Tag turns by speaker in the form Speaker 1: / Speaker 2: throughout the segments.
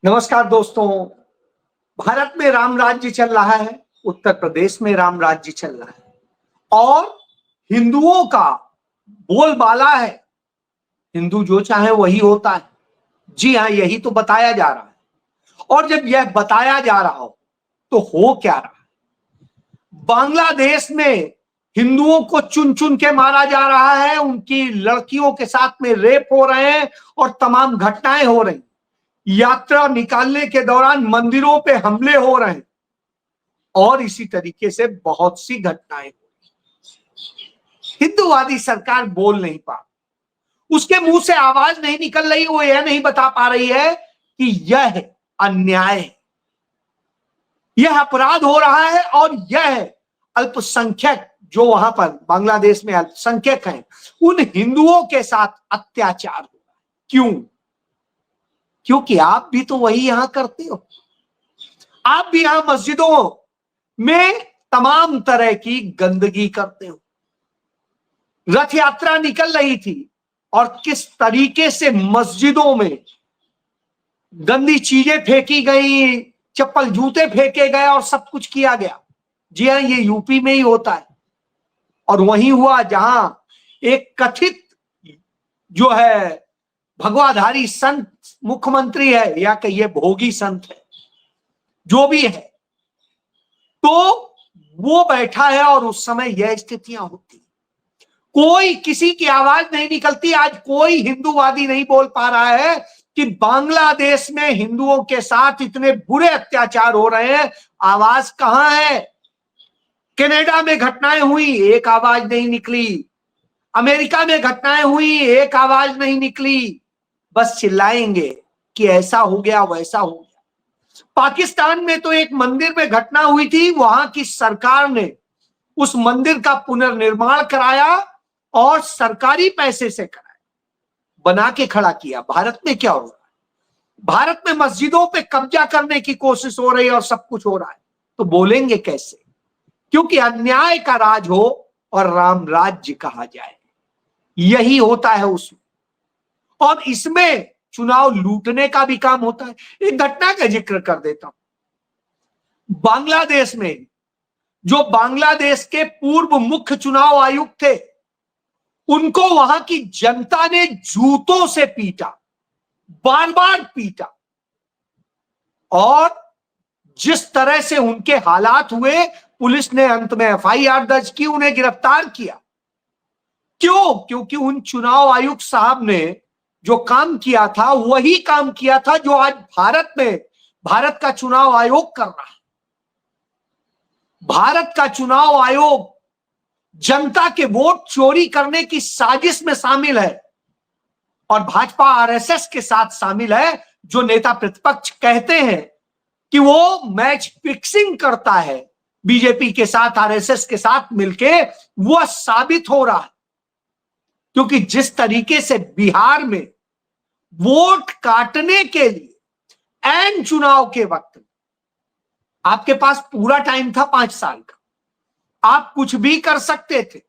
Speaker 1: नमस्कार दोस्तों। भारत में राम राज्य चल रहा है, उत्तर प्रदेश में राम राज्य चल रहा है और हिंदुओं का बोलबाला है। हिंदू जो चाहे वही होता है। जी हाँ, यही तो बताया जा रहा है। और जब यह बताया जा रहा हो तो हो क्या रहा है? बांग्लादेश में हिंदुओं को चुन चुन के मारा जा रहा है, उनकी लड़कियों के साथ में रेप हो रहे हैं और तमाम घटनाएं हो रही। यात्रा निकालने के दौरान मंदिरों पे हमले हो रहे हैं और इसी तरीके से बहुत सी घटनाएं। हिंदूवादी सरकार बोल नहीं पा, उसके मुंह से आवाज नहीं निकल रही, वो यह नहीं बता पा रही है कि यह अन्याय है, यह अपराध हो रहा है और यह अल्पसंख्यक जो वहां पर बांग्लादेश में अल्पसंख्यक हैं उन हिंदुओं के साथ अत्याचार हो रहा है। क्यों? क्योंकि आप भी तो वही यहां करते हो। आप भी यहां मस्जिदों में तमाम तरह की गंदगी करते हो। रथ यात्रा निकल रही थी और किस तरीके से मस्जिदों में गंदी चीजें फेंकी गई, चप्पल जूते फेंके गए और सब कुछ किया गया। जी हाँ, ये यूपी में ही होता है और वहीं हुआ जहां एक कथित जो है भगवाधारी संत मुख्यमंत्री है या कहिए भोगी संत है, जो भी है, तो वो बैठा है और उस समय यह स्थितियां होती। कोई किसी की आवाज नहीं निकलती। आज कोई हिंदूवादी नहीं बोल पा रहा है कि बांग्लादेश में हिंदुओं के साथ इतने बुरे अत्याचार हो रहे हैं। आवाज कहां है? कनाडा में घटनाएं हुई, एक आवाज नहीं निकली। अमेरिका में घटनाएं हुई, एक आवाज नहीं निकली। बस चिल्लाएंगे कि ऐसा हो गया, वैसा हो गया। पाकिस्तान में तो एक मंदिर में घटना हुई थी, वहां की सरकार ने उस मंदिर का पुनर्निर्माण कराया और सरकारी पैसे से कराया, बना के खड़ा किया। भारत में क्या हो रहा है? भारत में मस्जिदों पे कब्जा करने की कोशिश हो रही है और सब कुछ हो रहा है। तो बोलेंगे कैसे? क्योंकि अन्याय का राज हो और राम राज्य कहा जाए, यही होता है उसमें। और इसमें चुनाव लूटने का भी काम होता है। एक घटना का जिक्र कर देता हूं। बांग्लादेश में जो बांग्लादेश के पूर्व मुख्य चुनाव आयुक्त थे, उनको वहां की जनता ने जूतों से पीटा, बार बार पीटा और जिस तरह से उनके हालात हुए, पुलिस ने अंत में एफआईआर दर्ज की, उन्हें गिरफ्तार किया। क्यों? क्योंकि उन चुनाव आयुक्त साहब ने जो काम किया था वही काम किया था जो आज भारत में भारत का चुनाव आयोग कर रहा है। भारत का चुनाव आयोग जनता के वोट चोरी करने की साजिश में शामिल है और भाजपा आरएसएस के साथ शामिल है। जो नेता प्रतिपक्ष कहते हैं कि वो मैच फिक्सिंग करता है बीजेपी के साथ, आरएसएस के साथ मिलके, वह साबित हो रहा है। क्योंकि जिस तरीके से बिहार में वोट काटने के लिए ऐन चुनाव के वक्त आपके पास पूरा टाइम था 5 साल का, आप कुछ भी कर सकते थे।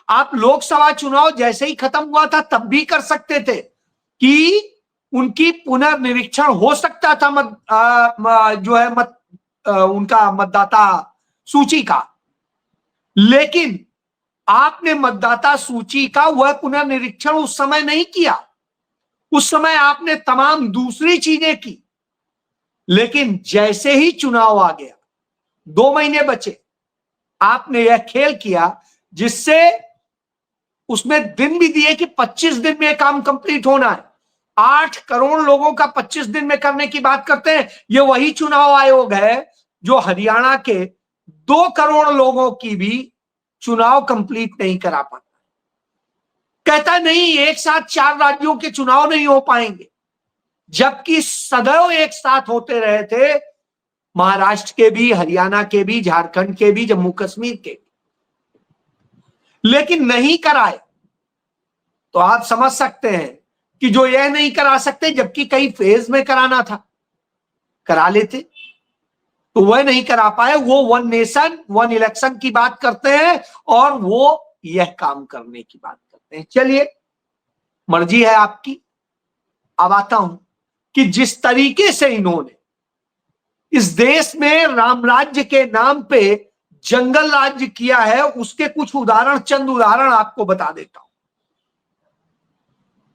Speaker 1: आप लोकसभा चुनाव जैसे ही खत्म हुआ था तब भी कर सकते थे कि उनकी पुनर्निरीक्षण हो सकता था उनका मतदाता सूची का। लेकिन आपने मतदाता सूची का वह पुनर्निरीक्षण उस समय नहीं किया। उस समय आपने तमाम दूसरी चीजें की। लेकिन जैसे ही चुनाव आ गया, 2 महीने बचे, आपने यह खेल किया जिससे उसमें दिन भी दिए कि 25 दिन में काम कंप्लीट होना है। 8 करोड़ लोगों का 25 दिन में करने की बात करते हैं। यह वही चुनाव आयोग है जो हरियाणा के 2 करोड़ लोगों की भी चुनाव कंप्लीट नहीं करा पाता। कहता नहीं, एक साथ 4 राज्यों के चुनाव नहीं हो पाएंगे, जबकि सदैव एक साथ होते रहे थे। महाराष्ट्र के भी, हरियाणा के भी, झारखंड के भी, जम्मू कश्मीर के भी, लेकिन नहीं कराए। तो आप समझ सकते हैं कि जो यह नहीं करा सकते, जबकि कई फेज में कराना था, करा लेते, तो वह नहीं करा पाए। वो 1 नेशन 1 इलेक्शन की बात करते हैं और वो यह काम करने की बात करते हैं। चलिए, मर्जी है आपकी। अब आता हूं कि जिस तरीके से इन्होंने इस देश में राम राज्य के नाम पे जंगल राज्य किया है, उसके कुछ उदाहरण, चंद उदाहरण आपको बता देता हूं।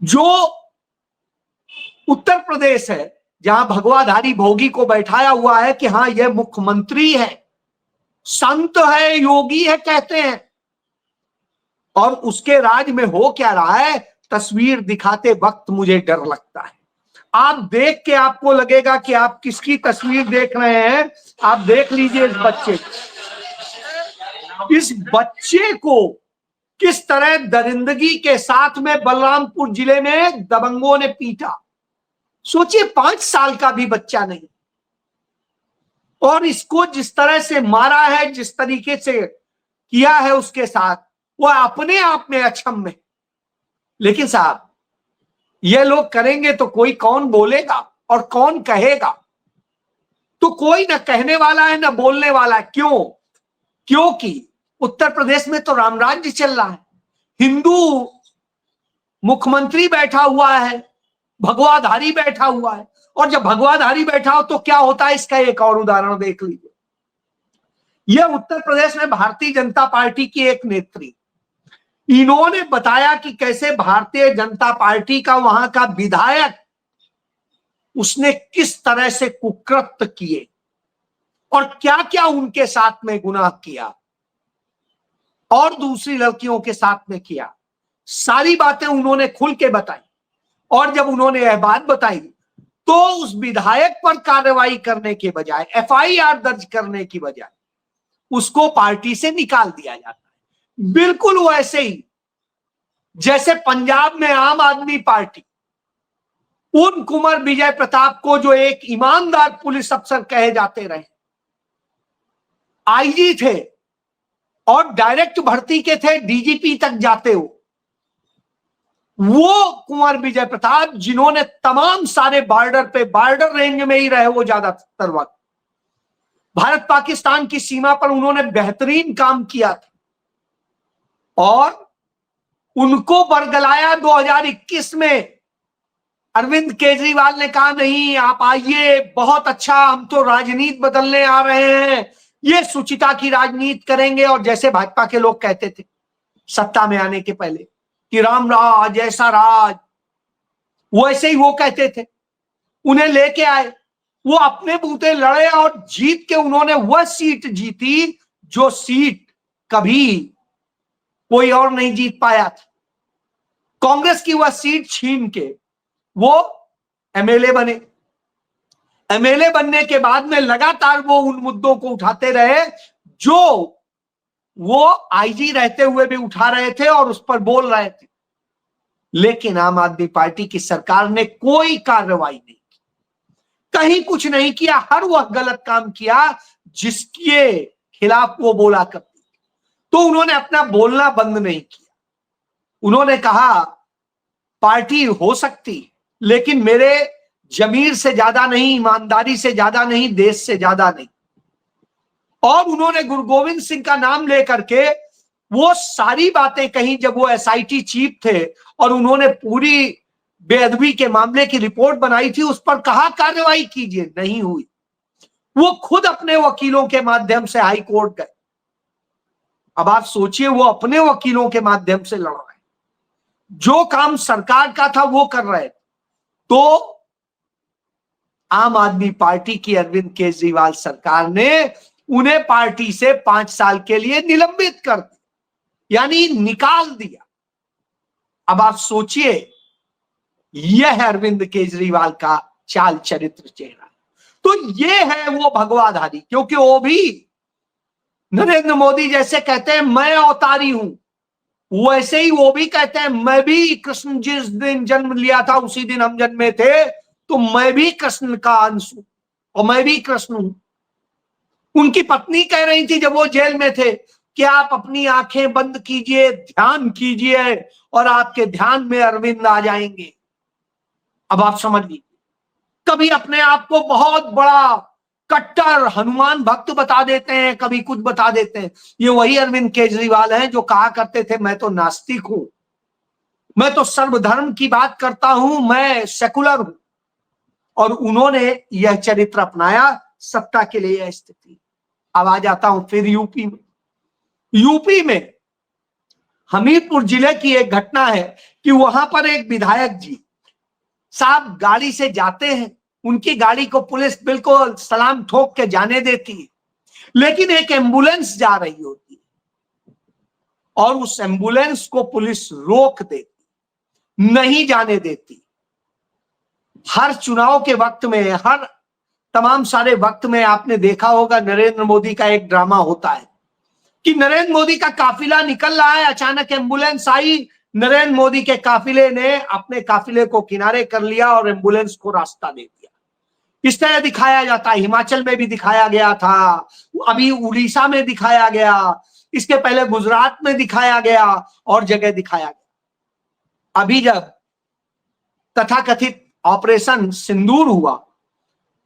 Speaker 1: जो उत्तर प्रदेश है, जहां भगवाधारी भोगी को बैठाया हुआ है कि हां यह मुख्यमंत्री है, संत है, योगी है कहते हैं, और उसके राज में हो क्या रहा है, तस्वीर दिखाते वक्त मुझे डर लगता है। आप देख के आपको लगेगा कि आप किसकी तस्वीर देख रहे हैं। आप देख लीजिए इस बच्चे को किस तरह दरिंदगी के साथ में बलरामपुर जिले में दबंगों ने पीटा। सोचिए 5 साल का भी बच्चा नहीं, और इसको जिस तरह से मारा है, जिस तरीके से किया है उसके साथ, वो अपने आप में अक्षम्य है। लेकिन साहब ये लोग करेंगे तो कोई कौन बोलेगा और कौन कहेगा? तो कोई ना कहने वाला है ना बोलने वाला है। क्यों? क्योंकि उत्तर प्रदेश में तो राम राज्य चल रहा है, हिंदू मुख्यमंत्री बैठा हुआ है, भगवाधारी बैठा हुआ है। और जब भगवाधारी बैठा हो तो क्या होता है, इसका एक और उदाहरण देख लीजिए। यह उत्तर प्रदेश में भारतीय जनता पार्टी की एक नेत्री, इन्होंने बताया कि कैसे भारतीय जनता पार्टी का वहां का विधायक, उसने किस तरह से कुकृत्य किए और क्या क्या उनके साथ में गुनाह किया और दूसरी लड़कियों के साथ में किया। सारी बातें उन्होंने खुल के बताई। और जब उन्होंने यह बात बताई तो उस विधायक पर कार्रवाई करने के बजाय, एफआईआर दर्ज करने की बजाय, उसको पार्टी से निकाल दिया जाता है। बिल्कुल वैसे ही जैसे पंजाब में आम आदमी पार्टी उन कुंवर विजय प्रताप को, जो एक ईमानदार पुलिस अफसर कहे जाते रहे, आईजी थे और डायरेक्ट भर्ती के थे, डीजीपी तक जाते हो, वो कुंवर विजय प्रताप जिन्होंने तमाम सारे बॉर्डर पे, बॉर्डर रेंज में ही रहे वो ज्यादातर वक्त, भारत पाकिस्तान की सीमा पर उन्होंने बेहतरीन काम किया था। और उनको बरगलाया 2021 में। अरविंद केजरीवाल ने कहा नहीं आप आइए, बहुत अच्छा, हम तो राजनीति बदलने आ रहे हैं, ये सुचिता की राजनीति करेंगे। और जैसे भाजपा के लोग कहते थे सत्ता में आने के पहले कि राम राज, ऐसा राज, वैसे ही वो कहते थे। उन्हें लेके आए, वो अपने बूते लड़े और जीत के उन्होंने वह सीट जीती जो सीट कभी कोई और नहीं जीत पाया था। कांग्रेस की वह सीट छीन के वो एमएलए बने। एमएलए बनने के बाद में लगातार वो उन मुद्दों को उठाते रहे जो वो आईजी रहते हुए भी उठा रहे थे और उस पर बोल रहे थे। लेकिन आम आदमी पार्टी की सरकार ने कोई कार्रवाई नहीं की, कहीं कुछ नहीं किया। हर वह गलत काम किया जिसके खिलाफ वो बोला करती, तो उन्होंने अपना बोलना बंद नहीं किया। उन्होंने कहा पार्टी हो सकती, लेकिन मेरे जमीर से ज्यादा नहीं, ईमानदारी से ज्यादा नहीं, देश से ज्यादा नहीं। और उन्होंने गुरु गोविंद सिंह का नाम लेकर के वो सारी बातें कही जब वो एसआईटी चीफ थे और उन्होंने पूरी बेअदबी के मामले की रिपोर्ट बनाई थी, उस पर कहा कार्रवाई कीजिए, नहीं हुई। वो खुद अपने वकीलों के माध्यम से हाई कोर्ट गए। अब आप सोचिए, वो अपने वकीलों के माध्यम से लड़ रहे, जो काम सरकार का था वो कर रहे। तो आम आदमी पार्टी की अरविंद केजरीवाल सरकार ने उन्हें पार्टी से 5 साल के लिए निलंबित कर दिया, यानी निकाल दिया। अब आप सोचिए, यह है अरविंद केजरीवाल का चाल चरित्र चेहरा। तो ये है वो भगवाधारी, क्योंकि वो भी नरेंद्र मोदी जैसे कहते हैं मैं अवतारी हूं, वैसे ही वो भी कहते हैं मैं भी कृष्ण जिस दिन जन्म लिया था उसी दिन हम जन्मे थे, तो मैं भी कृष्ण का अंश हूं और मैं भी कृष्ण हूं। उनकी पत्नी कह रही थी जब वो जेल में थे कि आप अपनी आंखें बंद कीजिए, ध्यान कीजिए और आपके ध्यान में अरविंद आ जाएंगे। अब आप समझ लीजिए, कभी अपने आप को बहुत बड़ा कट्टर हनुमान भक्त बता देते हैं, कभी कुछ बता देते हैं। ये वही अरविंद केजरीवाल हैं जो कहा करते थे मैं तो नास्तिक हूं, मैं तो सर्वधर्म की बात करता हूं, मैं सेकुलर हूं। और उन्होंने यह चरित्र अपनाया सत्ता के लिए यह स्थिति। अब आ जाता हूं फिर यूपी में। यूपी में हमीरपुर जिले की एक घटना है कि वहां पर एक विधायक जी साहब गाड़ी से जाते हैं, उनकी गाड़ी को पुलिस बिल्कुल सलाम ठोक के जाने देती है, लेकिन एक एम्बुलेंस जा रही होती है और उस एम्बुलेंस को पुलिस रोक देती, नहीं जाने देती। हर चुनाव के वक्त में, हर तमाम सारे वक्त में आपने देखा होगा नरेंद्र मोदी का एक ड्रामा होता है कि नरेंद्र मोदी का काफिला निकल रहा है, अचानक एम्बुलेंस आई, नरेंद्र मोदी के काफिले ने अपने काफिले को किनारे कर लिया और एम्बुलेंस को रास्ता दे दिया। इस तरह दिखाया जाता है, हिमाचल में भी दिखाया गया था, अभी उड़ीसा में दिखाया गया, इसके पहले गुजरात में दिखाया गया और जगह दिखाया गया। अभी जब तथाकथित ऑपरेशन सिंदूर हुआ,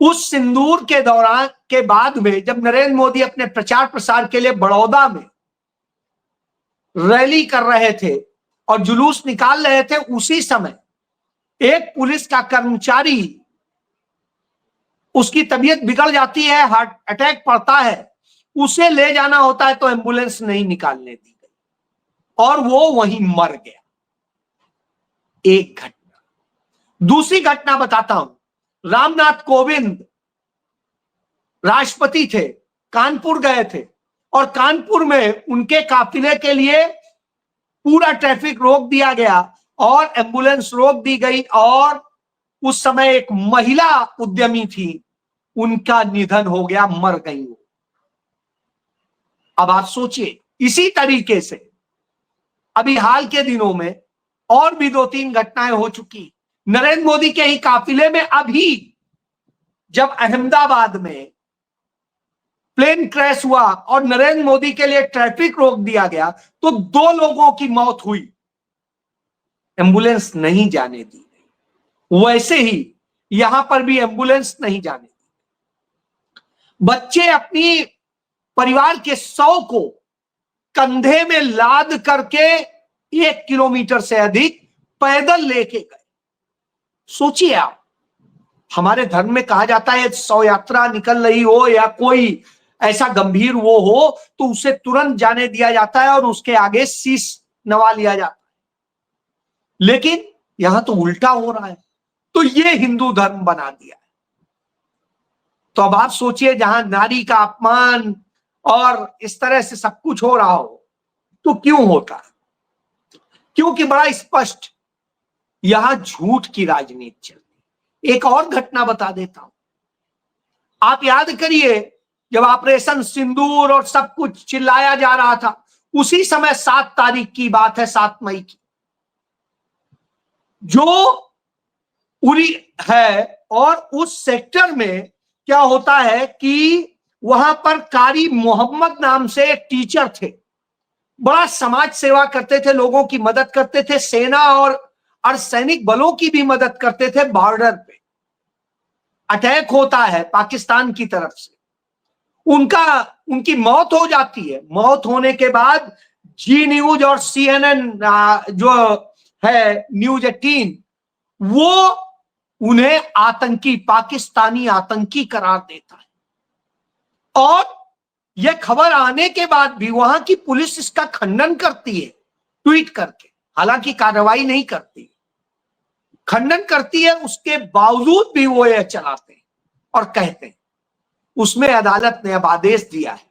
Speaker 1: उस सिंदूर के दौरान के बाद में जब नरेंद्र मोदी अपने प्रचार प्रसार के लिए बड़ौदा में रैली कर रहे थे और जुलूस निकाल रहे थे, उसी समय एक पुलिस का कर्मचारी, उसकी तबीयत बिगड़ जाती है, हार्ट अटैक पड़ता है, उसे ले जाना होता है तो एम्बुलेंस नहीं निकालने दी गई और वो वहीं मर गया। एक घटना। दूसरी घटना बताता हूं, रामनाथ कोविंद राष्ट्रपति थे, कानपुर गए थे और कानपुर में उनके काफिले के लिए पूरा ट्रैफिक रोक दिया गया और एम्बुलेंस रोक दी गई और उस समय एक महिला उद्यमी थी, उनका निधन हो गया, मर गई वो। अब आप सोचिए, इसी तरीके से अभी हाल के दिनों में और भी 2-3 घटनाएं हो चुकी। नरेंद्र मोदी के ही काफिले में अभी जब अहमदाबाद में प्लेन क्रैश हुआ और नरेंद्र मोदी के लिए ट्रैफिक रोक दिया गया तो 2 लोगों की मौत हुई, एम्बुलेंस नहीं जाने दी गई। वैसे ही यहां पर भी एम्बुलेंस नहीं जाने दी। बच्चे अपनी परिवार के 100 को कंधे में लाद करके 1 किलोमीटर से अधिक पैदल लेके गए। सोचिए आप, हमारे धर्म में कहा जाता है शव यात्रा निकल रही हो या कोई ऐसा गंभीर वो हो तो उसे तुरंत जाने दिया जाता है और उसके आगे शीश नवा लिया जाता है, लेकिन यहां तो उल्टा हो रहा है। तो ये हिंदू धर्म बना दिया है। तो अब आप सोचिए, जहां नारी का अपमान और इस तरह से सब कुछ हो रहा हो तो क्यों होता है? क्योंकि बड़ा स्पष्ट यहां झूठ की राजनीति चलती। एक और घटना बता देता हूं, आप याद करिए जब ऑपरेशन सिंदूर और सब कुछ चिल्लाया जा रहा था, उसी समय 7 तारीख की बात है, 7 मई की, जो उरी है और उस सेक्टर में क्या होता है कि वहां पर कारी मोहम्मद नाम से एक टीचर थे, बड़ा समाज सेवा करते थे, लोगों की मदद करते थे, सेना और अर्धसैनिक बलों की भी मदद करते थे। बॉर्डर पे अटैक होता है पाकिस्तान की तरफ से, उनकी मौत हो जाती है। मौत होने के बाद जी न्यूज और CNN जो है न्यूज 18, वो उन्हें आतंकी, पाकिस्तानी आतंकी करार देता है और यह खबर आने के बाद भी वहां की पुलिस इसका खंडन करती है ट्वीट करके, हालांकि कार्रवाई नहीं करती, खंडन करती है। उसके बावजूद भी वो यह चलाते हैं और कहते हैं। उसमें अदालत ने अब आदेश दिया है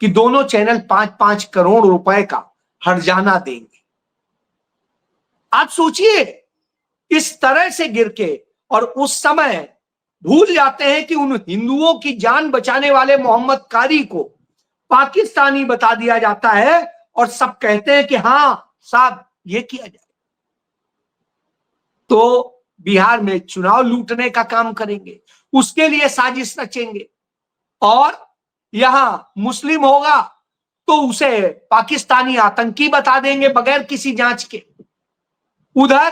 Speaker 1: कि दोनों चैनल 5-5 करोड़ रुपए का हर्जाना देंगे। आप सोचिए, इस तरह से गिर के, और उस समय भूल जाते हैं कि उन हिंदुओं की जान बचाने वाले मोहम्मद कारी को पाकिस्तानी बता दिया जाता है और सब कहते हैं कि हां साहब ये किया जाए। तो बिहार में चुनाव लूटने का काम करेंगे, उसके लिए साजिश रचेंगे और यहां मुस्लिम होगा तो उसे पाकिस्तानी आतंकी बता देंगे बगैर किसी जांच के। उधर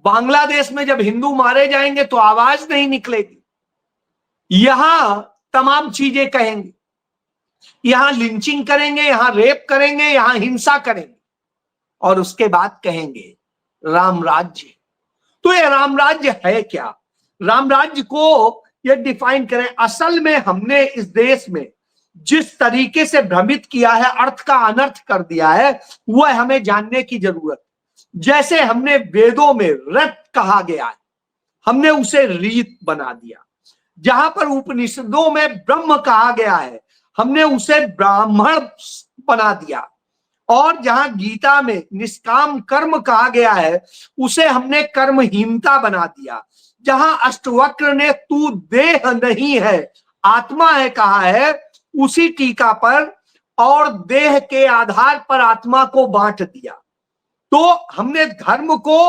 Speaker 1: बांग्लादेश में जब हिंदू मारे जाएंगे तो आवाज नहीं निकलेगी, यहां तमाम चीजें कहेंगे, यहां लिंचिंग करेंगे, यहां रेप करेंगे, यहां हिंसा करेंगे और उसके बाद कहेंगे राम राज्य। तो ये राम राज्य है क्या? राम राज्य को ये डिफाइन करें। असल में हमने इस देश में जिस तरीके से भ्रमित किया है, अर्थ का अनर्थ कर दिया है, वह हमें जानने की जरूरत। जैसे हमने वेदों में रत कहा गया है, हमने उसे रीत बना दिया। जहां पर उपनिषदों में ब्रह्म कहा गया है, हमने उसे ब्राह्मण बना दिया। और जहां गीता में निष्काम कर्म कहा गया है, उसे हमने कर्महीनता बना दिया। जहां अष्टवक्र ने तू देह नहीं है आत्मा है कहा है, उसी टीका पर और देह के आधार पर आत्मा को बांट दिया। तो हमने धर्म को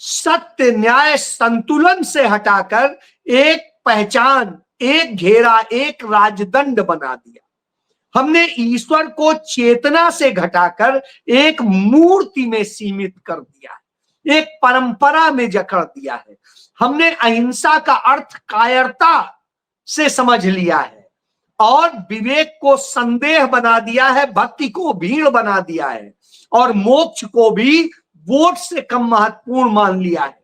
Speaker 1: सत्य न्याय संतुलन से हटाकर एक पहचान, एक घेरा, एक राजदंड बना दिया। हमने ईश्वर को चेतना से घटाकर एक मूर्ति में सीमित कर दिया है, एक परंपरा में जकड़ दिया है। हमने अहिंसा का अर्थ कायरता से समझ लिया है और विवेक को संदेह बना दिया है, भक्ति को भीड़ बना दिया है और मोक्ष को भी वोट से कम महत्वपूर्ण मान लिया है।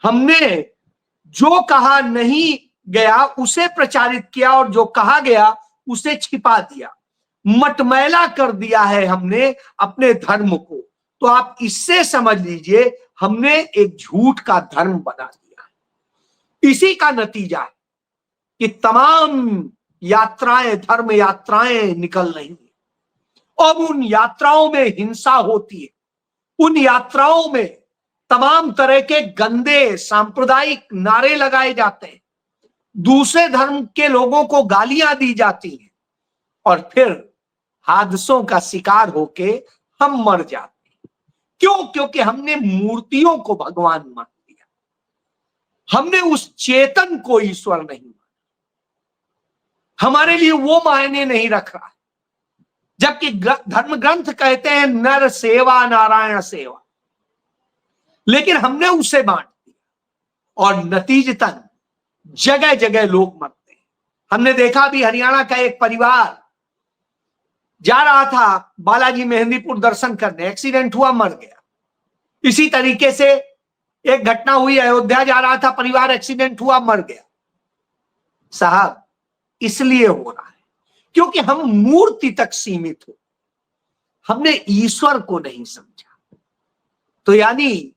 Speaker 1: हमने जो कहा नहीं गया उसे प्रचारित किया और जो कहा गया उसे छिपा दिया, मटमैला कर दिया है हमने अपने धर्म को। तो आप इससे समझ लीजिए हमने एक झूठ का धर्म बना दिया है। इसी का नतीजा है कि तमाम यात्राएं, धर्म यात्राएं निकल रही हैं और उन यात्राओं में हिंसा होती है। उन यात्राओं में तमाम तरह के गंदे सांप्रदायिक नारे लगाए जाते हैं, दूसरे धर्म के लोगों को गालियां दी जाती हैं और फिर हादसों का शिकार होके हम मर जाते हैं। क्यों? क्योंकि हमने मूर्तियों को भगवान मान लिया, हमने उस चेतन को ईश्वर नहीं माना, हमारे लिए वो मायने नहीं रख रहा। जबकि धर्म ग्रंथ कहते हैं नर सेवा नारायण सेवा, लेकिन हमने उसे बांट दिया और नतीजतन जगह जगह लोग मरते हैं। हमने देखा भी हरियाणा का एक परिवार जा रहा था बालाजी मेहंदीपुर दर्शन करने, एक्सीडेंट हुआ, मर गया। इसी तरीके से एक घटना हुई, अयोध्या जा रहा था परिवार, एक्सीडेंट हुआ, मर गया। साहब इसलिए हो रहा है क्योंकि हम मूर्ति तक सीमित हो, हमने ईश्वर को नहीं समझा। तो यानी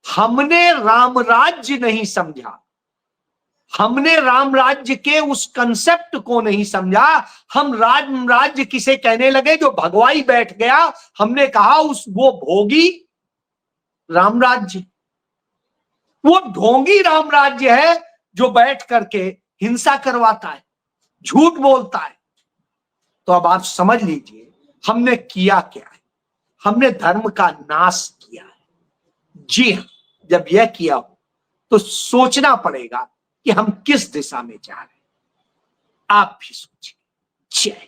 Speaker 1: हमने राम राज्य नहीं समझा, हमने राम राज्य के उस कंसेप्ट को नहीं समझा। हम राम राज्य किसे कहने लगे? जो भगवाई बैठ गया, हमने कहा वो भोगी राम राज्य, वो ढोंगी राम राज्य है जो बैठ करके हिंसा करवाता है, झूठ बोलता है। तो अब आप समझ लीजिए हमने किया क्या है, हमने धर्म का नाश किया है। जी हाँ, जब यह किया हो तो सोचना पड़ेगा कि हम किस दिशा में जा रहे हैं। आप भी सोचिए। जय